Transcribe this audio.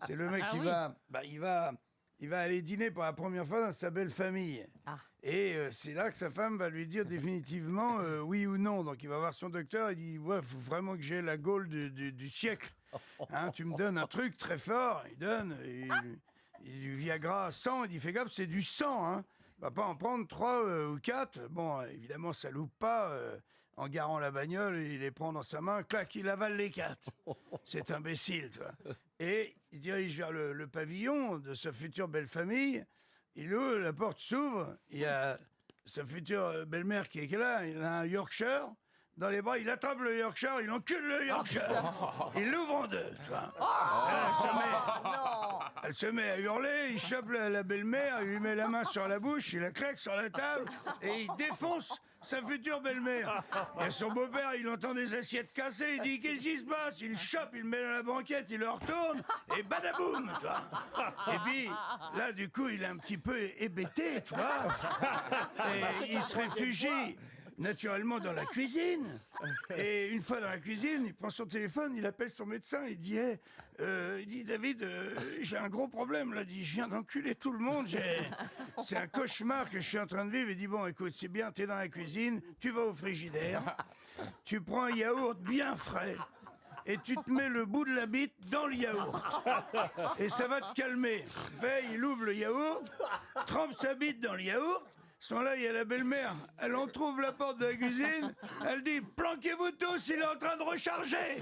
C'est le mec Ah qui oui. il va aller dîner pour la première fois dans sa belle famille. Ah. Et c'est là que sa femme va lui dire définitivement oui ou non. Donc il va voir son docteur, il dit ouais, faut vraiment que j'ai la gaule du siècle. Hein, tu me donnes un truc très fort. Il donne du Viagra 100. Il dit fais gaffe, c'est du sang. Hein. Il va pas en prendre 3 ou 4. Bon, évidemment, ça loupe pas. En garant la bagnole, il les prend dans sa main, clac, il avale les 4. C'est imbécile, toi. Et il dirige vers le pavillon de sa future belle famille. Il ouvre, la porte s'ouvre. Il y a sa future belle-mère qui est là. Il a un Yorkshire dans les bras. Il attrape le Yorkshire, il encule le Yorkshire. Il l'ouvre en deux, tu vois. Elle se met à hurler. Il chope la belle-mère, il lui met la main sur la bouche, il la claque sur la table et il défonce sa future belle-mère. Et son beau-père, il entend des assiettes cassées, il dit qu'est-ce qui se passe? Il chope, il le met dans la banquette, il le retourne et badaboum, tu vois. Et puis là, du coup, il est un petit peu hébété, tu vois. Et il se réfugie naturellement dans la cuisine. Et une fois dans la cuisine, il prend son téléphone, il appelle son médecin, il dit hey, il dit David, j'ai un gros problème là, il dit je viens d'enculer tout le monde, c'est un cauchemar que je suis en train de vivre. Il dit bon écoute, c'est bien, t'es dans la cuisine, tu vas au frigidaire, tu prends un yaourt bien frais et tu te mets le bout de la bite dans le yaourt et ça va te calmer. Fait, il ouvre le yaourt, trempe sa bite dans le yaourt. À ce moment-là, il y a la belle-mère, elle entrouvre la porte de la cuisine, elle dit « Planquez-vous tous, il est en train de recharger !»